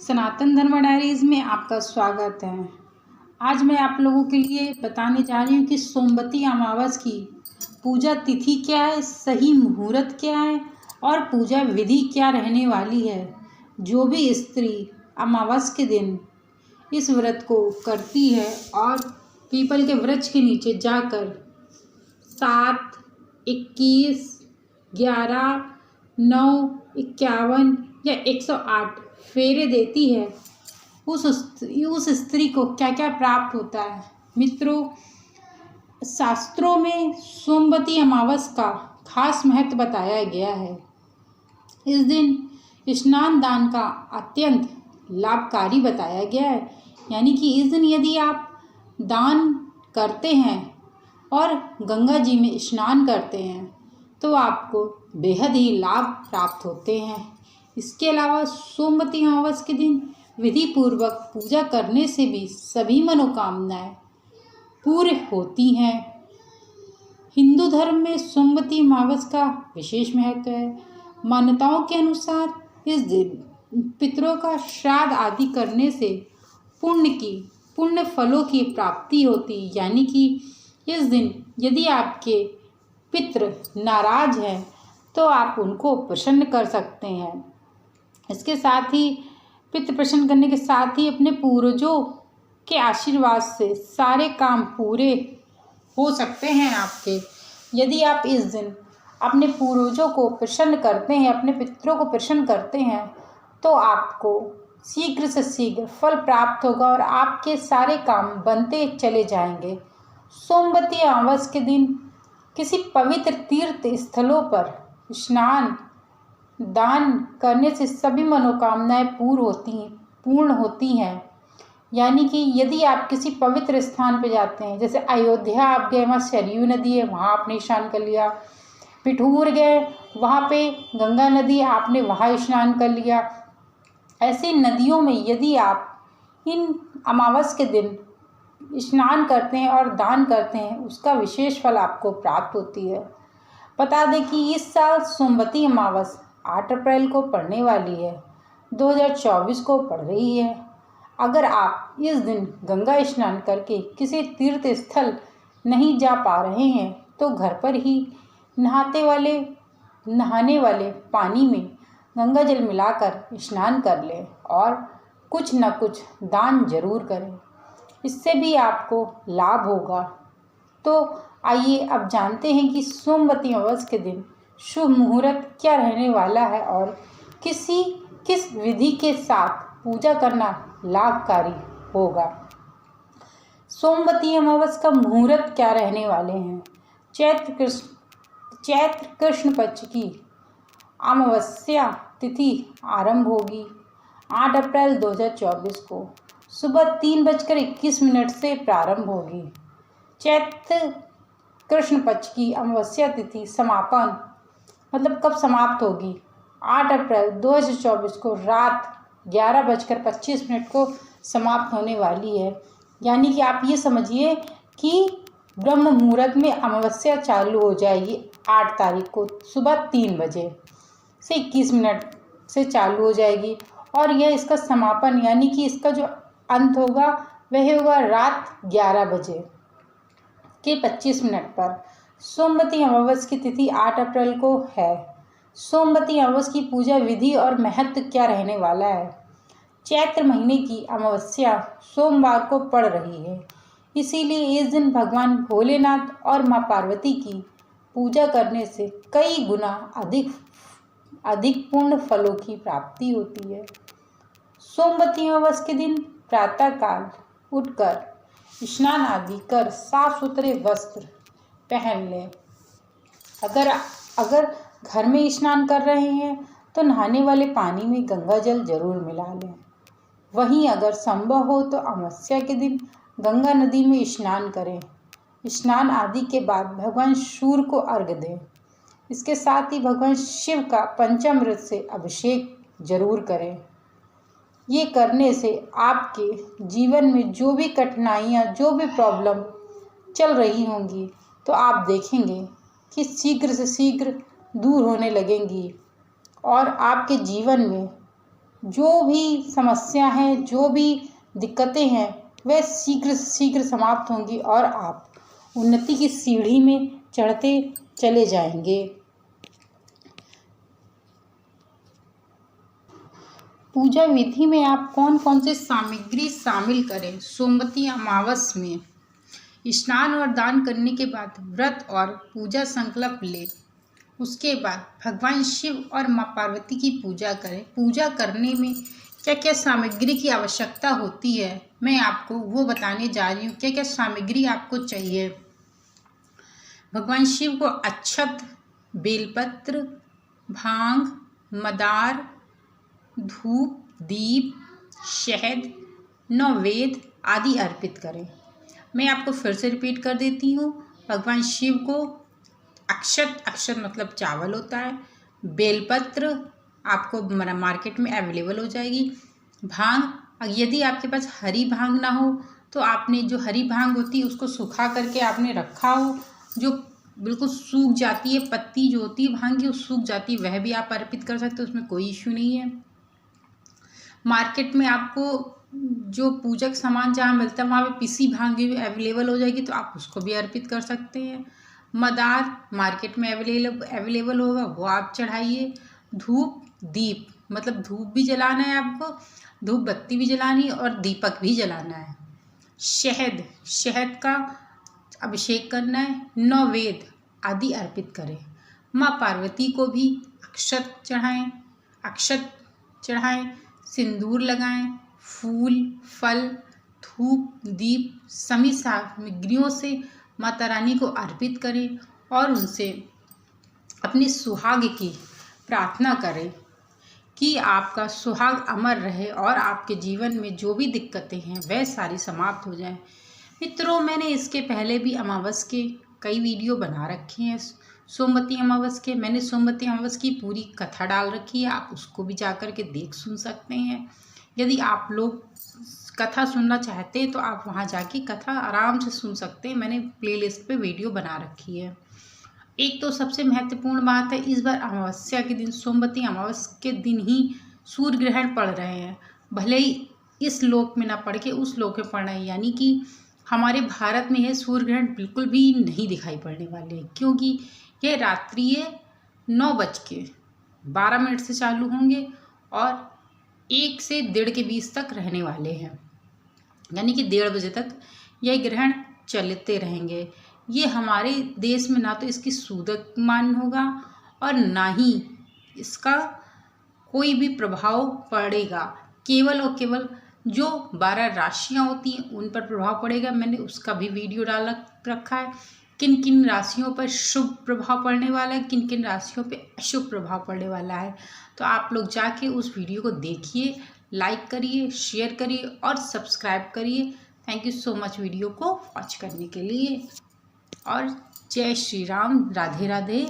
सनातन धर्म डायरीज में आपका स्वागत है। आज मैं आप लोगों के लिए बताने जा रही हूँ कि सोमवती अमावस की पूजा तिथि क्या है, सही मुहूर्त क्या है और पूजा विधि क्या रहने वाली है। जो भी स्त्री अमावस के दिन इस व्रत को करती है और पीपल के वृक्ष के नीचे जाकर 7, 21, 11, 9, 51 या 108 फेरे देती है, उस स्त्री को क्या क्या प्राप्त होता है। मित्रों, शास्त्रों में सोमवती अमावस का खास महत्व बताया गया है। इस दिन स्नान दान का अत्यंत लाभकारी बताया गया है। यानी कि इस दिन यदि आप दान करते हैं और गंगा जी में स्नान करते हैं तो आपको बेहद ही लाभ प्राप्त होते हैं। इसके अलावा सोमवती अमावस के दिन विधि पूर्वक पूजा करने से भी सभी मनोकामनाएं पूर्ण होती हैं। हिंदू धर्म में सोमवती अमावस का विशेष महत्व है। मान्यताओं के अनुसार इस दिन पितरों का श्राद्ध आदि करने से पुण्य फलों की प्राप्ति होती। यानी कि इस दिन यदि आपके पितृ नाराज हैं तो आप उनको प्रसन्न कर सकते हैं। इसके साथ ही पितृ प्रसन्न करने के साथ ही अपने पूर्वजों के आशीर्वाद से सारे काम पूरे हो सकते हैं आपके। यदि आप इस दिन अपने पूर्वजों को प्रसन्न करते हैं, अपने पितरों को प्रसन्न करते हैं तो आपको शीघ्र से शीघ्र फल प्राप्त होगा और आपके सारे काम बनते चले जाएंगे। सोमवती अमावस के दिन किसी पवित्र तीर्थ स्थलों पर स्नान दान करने से सभी मनोकामनाएं पूर्ण होती हैं। यानी कि यदि आप किसी पवित्र स्थान पर जाते हैं, जैसे अयोध्या आप गए, वहाँ सरयू नदी है, वहाँ आपने स्नान कर लिया। पिठूर गए, वहाँ पे गंगा नदी, आपने वहाँ स्नान कर लिया। ऐसी नदियों में यदि आप इन अमावस के दिन स्नान करते हैं और दान करते हैं, उसका विशेष फल आपको प्राप्त होती है। बता दें कि इस साल सोमवती अमावस 8 अप्रैल को पड़ने वाली है, 2024 को पड़ रही है। अगर आप इस दिन गंगा स्नान करके किसी तीर्थ स्थल नहीं जा पा रहे हैं तो घर पर ही नहाने वाले पानी में गंगा जल मिलाकर स्नान कर लें और कुछ न कुछ दान जरूर करें, इससे भी आपको लाभ होगा। तो आइए अब जानते हैं कि सोमवती अमावस के दिन शुभ मुहूर्त क्या रहने वाला है और किस विधि के साथ पूजा करना लाभकारी होगा। सोमवती अमावस का मुहूर्त क्या रहने वाले हैं। चैत्र कृष्ण पक्ष की अमावस्या तिथि आरंभ होगी 8 अप्रैल 2024 को सुबह 3:21 से प्रारंभ होगी। चैत्र कृष्ण पक्ष की अमावस्या तिथि समापन मतलब कब समाप्त होगी, 8 अप्रैल 2024 को रात 11:25 को समाप्त होने वाली है। यानी कि आप ये समझिए कि ब्रह्म मुहूर्त में अमावस्या चालू हो जाएगी 8 तारीख को सुबह 3 बजे से 21 मिनट से चालू हो जाएगी और यह इसका समापन यानी कि इसका जो अंत होगा वह होगा रात 11 बजे के 25 मिनट पर। सोमवती अमावस की तिथि 8 अप्रैल को है। सोमवती अमावस की पूजा विधि और महत्व क्या रहने वाला है। चैत्र महीने की अमावस्या सोमवार को पड़ रही है, इसीलिए इस दिन भगवान भोलेनाथ और माँ पार्वती की पूजा करने से कई गुना अधिक पूर्ण फलों की प्राप्ति होती है। सोमवती अमावस के दिन प्रातःकाल उठकर स्नान आदि कर साफ सुथरे वस्त्र पहन लें। अगर घर में स्नान कर रहे हैं तो नहाने वाले पानी में गंगा जल जरूर मिला लें। वहीं अगर संभव हो तो अमावस्या के दिन गंगा नदी में स्नान करें। स्नान आदि के बाद भगवान सूर्य को अर्घ्य दें। इसके साथ ही भगवान शिव का पंचामृत से अभिषेक जरूर करें। ये करने से आपके जीवन में जो भी कठिनाइयाँ, जो भी प्रॉब्लम चल रही होंगी तो आप देखेंगे कि शीघ्र से शीघ्र दूर होने लगेंगी और आपके जीवन में जो भी समस्या है, जो भी दिक्कतें हैं, वह शीघ्र से शीघ्र समाप्त होंगी और आप उन्नति की सीढ़ी में चढ़ते चले जाएंगे। पूजा विधि में आप कौन कौन से सामग्री शामिल करें? सोमवती अमावस में स्नान और दान करने के बाद व्रत और पूजा संकल्प लें। उसके बाद भगवान शिव और माँ पार्वती की पूजा करें। पूजा करने में क्या क्या सामग्री की आवश्यकता होती है, मैं आपको वो बताने जा रही हूँ। क्या क्या सामग्री आपको चाहिए? भगवान शिव को अक्षत, बेलपत्र, भांग, मदार, धूप, दीप, शहद, नैवेद्य आदि अर्पित करें। मैं आपको फिर से रिपीट कर देती हूँ। भगवान शिव को अक्षत, अक्षत मतलब चावल होता है, बेलपत्र आपको मार्केट में अवेलेबल हो जाएगी, भांग, यदि आपके पास हरी भांग ना हो तो आपने जो हरी भांग होती है उसको सुखा करके आपने रखा हो, जो बिल्कुल सूख जाती है, पत्ती जो होती है भांग की वो सूख जाती है, वह भी आप अर्पित कर सकते हो, उसमें कोई इश्यू नहीं है। मार्केट में आपको जो पूजक सामान जहाँ मिलता है वहाँ पे पिसी भांग भी अवेलेबल हो जाएगी, तो आप उसको भी अर्पित कर सकते हैं। मदार मार्केट में अवेलेबल होगा, वो आप चढ़ाइए। धूप, दीप मतलब धूप भी जलाना है आपको, धूप बत्ती भी जलानी है और दीपक भी जलाना है। शहद, शहद का अभिषेक करना है। नैवेद्य आदि अर्पित करें। माँ पार्वती को भी अक्षत चढ़ाएं, अक्षत चढ़ाएं, सिंदूर लगाएं, फूल, फल, धूप, दीप सभी सामग्रियों से माता रानी को अर्पित करें और उनसे अपनी सुहाग की प्रार्थना करें कि आपका सुहाग अमर रहे और आपके जीवन में जो भी दिक्कतें हैं वह सारी समाप्त हो जाएं। मित्रों, मैंने इसके पहले भी अमावस के कई वीडियो बना रखे हैं। सोमवती अमावस के मैंने सोमवती अमावस की पूरी कथा डाल रखी है, आप उसको भी जाकर के देख सुन सकते हैं। यदि आप लोग कथा सुनना चाहते हैं तो आप वहां जाके कथा आराम से सुन सकते हैं, मैंने प्लेलिस्ट पे वीडियो बना रखी है। एक तो सबसे महत्वपूर्ण बात है, इस बार अमावस्या के दिन, सोमवती अमावस के दिन ही सूर्य ग्रहण पड़ रहे हैं। भले ही इस लोक में ना पड़ के उस लोक में पड़ रहे हैं, यानी कि हमारे भारत में यह सूर्य ग्रहण बिल्कुल भी नहीं दिखाई पड़ने वाले हैं, क्योंकि यह रात्रि 9:12 से चालू होंगे और 1 से 1:30 के बीच तक रहने वाले हैं, यानी कि 1:30 बजे तक यह ग्रहण चलते रहेंगे। ये हमारे देश में ना तो इसकी सूदक मान होगा और ना ही इसका कोई भी प्रभाव पड़ेगा। केवल और केवल जो 12 राशियां होती हैं उन पर प्रभाव पड़ेगा। मैंने उसका भी वीडियो डाल रखा है, किन किन राशियों पर शुभ प्रभाव पड़ने वाला है, किन किन राशियों पे अशुभ प्रभाव पड़ने वाला है। तो आप लोग जाके उस वीडियो को देखिए, लाइक करिए, शेयर करिए और सब्सक्राइब करिए। Thank you so much video को वॉच करने के लिए और जय श्री राम, राधे राधे।